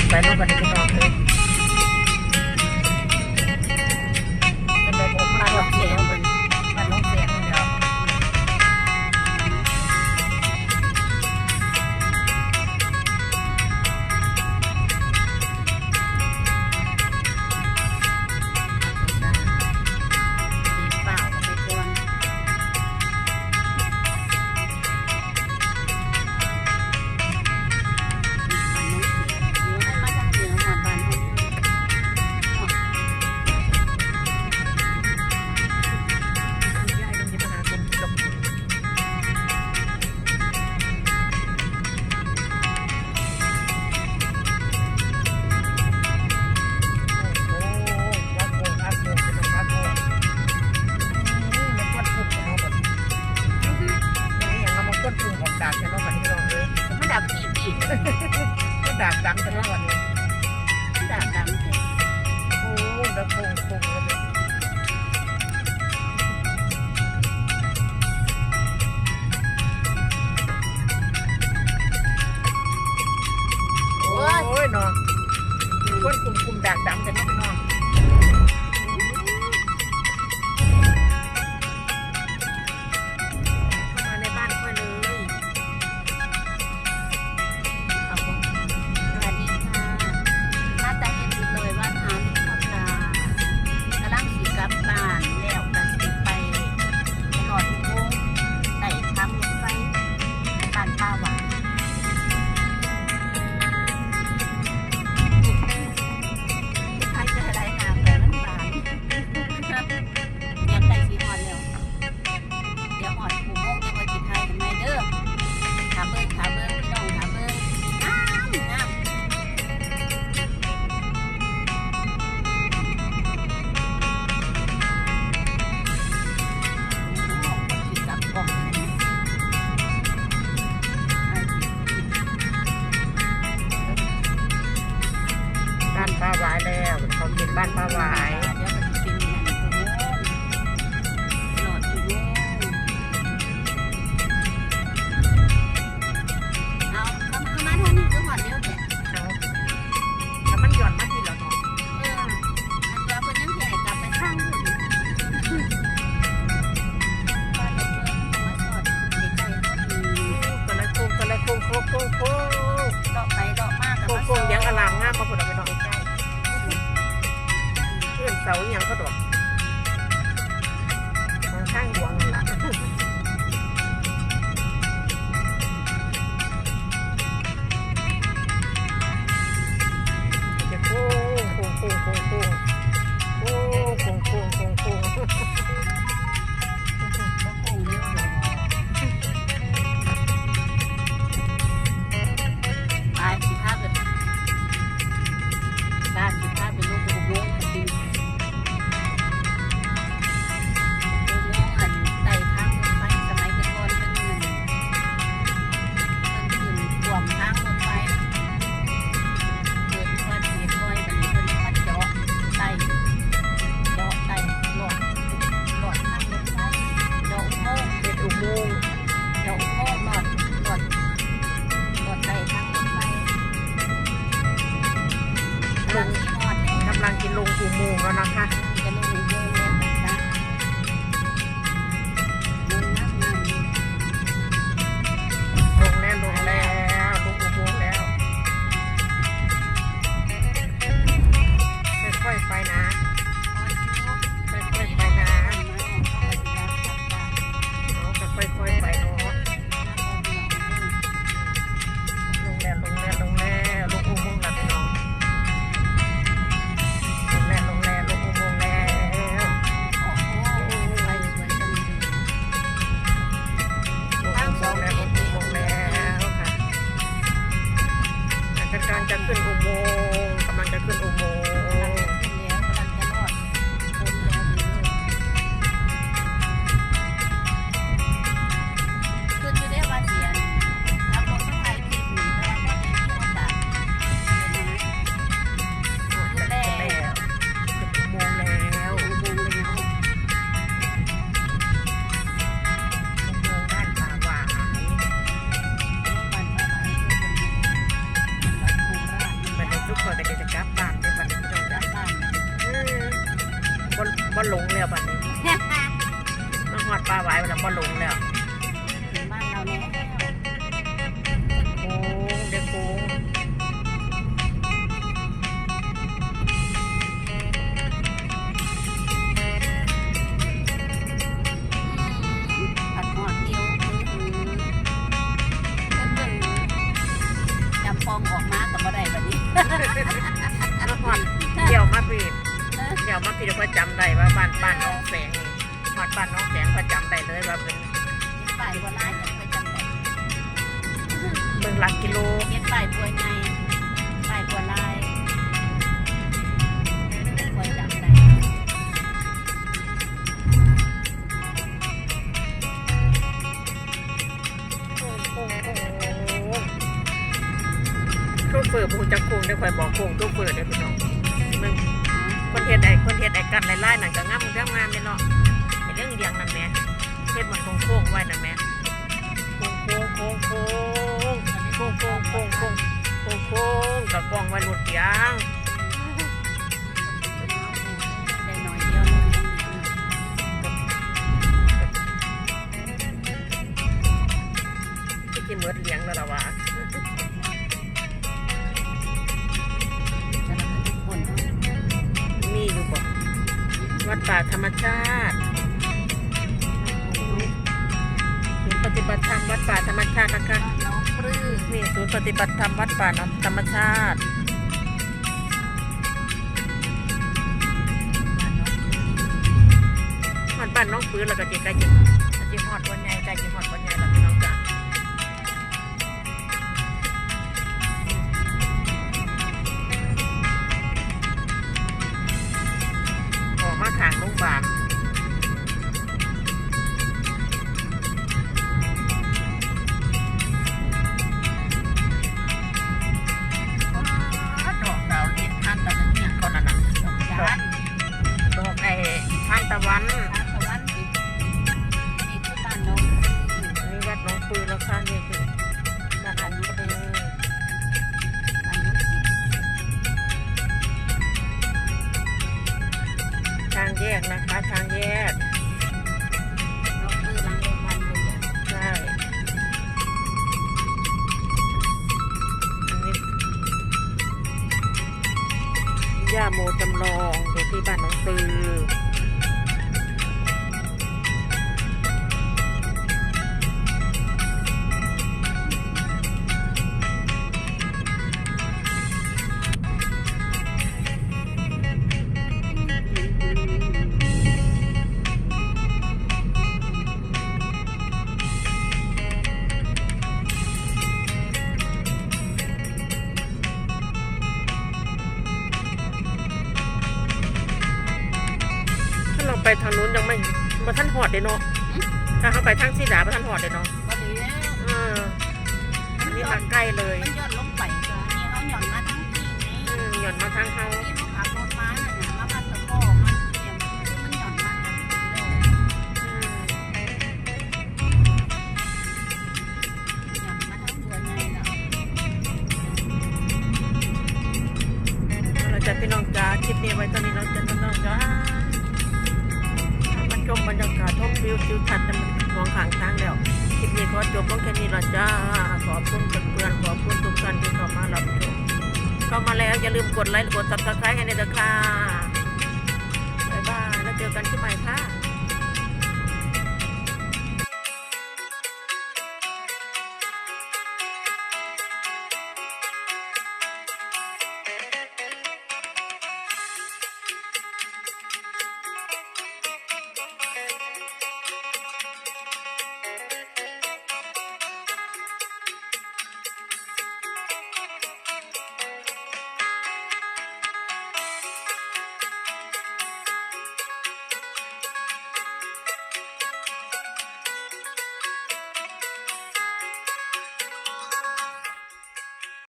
ไปน้องบันนี้น้องเลยเป็นแบบผมมาลองเสียงมันมาลองเสียงเดียวดากจะน้องบันนี้น้องเลยมันดากปีปีมันดากดำจะน้องวันนี้มันดากดำเลยโอ้ดากคงเลยโอ้ยน้องคนคุมดากดำจะน้องน้องป้าหวายแล้วเขาเป็นบ้านป้าหวายเดี๋ยวมันเป็นหลอดอยู่ด้วยเอาเข้ามาทางนี้ก็หอดเดียวแค่เอาแล้วมันหย่อนมาที่หรอเนาะอันตัวคนยังใหญ่กลับไปข้างอื่นบ้านเด็กเมืองมาสอดเด็กใจตัวนั้นโค้งเลาะไปเลาะมากกับโค้งยังอลามงามมาผุดออกไปนอกเสาอย่างเขาดอกข้างหวงหลังจะโค้กำลังกินลงอุโมงค์แล้วนะคะจะลงอุโมงค์แล้วนะคะลงแล้วลงอุโมงค์แล้วค่อยๆไปนะค่อยๆไปนะค่อยๆไปเนาะลงแล้วลงอุโมงค์แล้วเนาะการจะขึ้นอุโมงค์กำลังจะขึ้นอุโมงค์แล้วกำลังจะรอดพ้นแล้วคือจะได้ว่าเสียนรับลงข้างในที่หนึ่งแล้วก็ได้ที่ว่าจากแล้วอุโมงค์แล้วอุโมงค์บ้านป่าหวายไปในทุก แล้วบัดนี้มาหอดปลาไหวแล้วบ่หลงแล้ว ถึงบ้านเราแล้ว โค้งเด็กโค้ง ผัดหอดเดียวเพิ่นจำฟองออกมากับบ่ได้แบบนี้ มาหอดเดี่ยวมาปีดเดี๋ยวก็จำได้ว่าบ้านน้องแสงนี่หอดบ้านน้องแสงก็จำได้เลยว่าเป็น ฝ่ายบัวลายยังเคยจำได้ เมืองหลักกิโล เฮ็ดฝ่ายบัวไงฝ่ายบัวลายเคยจำได้ โค้งโชเฟอร์ผู้จักโค้งได้คอยบอกโค้งโชเฟอร์ได้พี่น้องมึงคนเฮ็ดไอ้กันไล่ๆนั่นก็งามเรื่องงามเลยเนาะไอ้เรื่องเลี้ยงนั่นแหม่เฮ็ดมันโค้งไว้นั่นแหม่โค้งกับกองไว้หลุดยาง ได้หน่อยเดียว ที่กินเหมือนเลี้ยงแล้วล่ะวะ แต่ละทุกคน มีอยู่บ่วัดป่าธรรมชาติศูนย์ปฏิบัติธรรมวัดป่าธรรมชาตินะคะ น้องปลื้ม นี่ศูนย์ปฏิบัติธรรมวัดป่าธรรมชาติหอดบ้านน้องปืนแล้วก็จิกะจิหอดวันใหญ่ใจจิหอดวันใหญ่แล้วพี่น้องจ๋าออกมาทางโรงพยาบาลดอกดาวเรียนท่านตะวันเนี่ยก็นั่นน่ะ ดอกจาน ดอกไอ้ท่านตะวัน ทางตะวันติดที่บ้านน้อง นี่วัดน้องปืนแล้วค่ะนี่คือบ้านน้องปืน อายุ10 ทางแยกนะคะทางแยก น้องปลื้มหลังโรงพยาบาลเลยอ่ะ ใช่อันนี้ย่าโมจำลองอยู่ที่บ้านน้องปือถ้าเราไปทางนู้นยังไม่มาท่านหอดเลยเนาะถ้าเขาไปทางสีดามาท่านหอดเลยเนาะ ก็ดีแล้ว อันนี้มาใกล้เลย มันย้อนลงไปจ้ะนี่เขาหย่อนมาทั้งที่นี่ หย่อนมาทางเขา ที่เขาขับรถมาน่ะนะมาพัดตะโพกมาเนี่ยมันหย่อนมาทั้งที่เลยหย่อนมาทั้งตัวไงเนาะ เราจะพี่น้องจ้าคลิปนี้ไว้ตอนนี้เราจะพี่น้องจ้ามันชมบรรยากาศท่องวิวทิวทัศน์มันมองข้างทางแล้วคลิปนี้ขอจบลงแค่นี้ละจ้าขอบคุณเพื่อนๆขอบคุณทุกท่านที่เข้ามารับชมเข้ามาแล้วอย่าลืมกดไลค์กด Subscribe ให้ในเด้อค่ะบ๊ายบายแล้วเจอกันที่ใหม่ค่ะ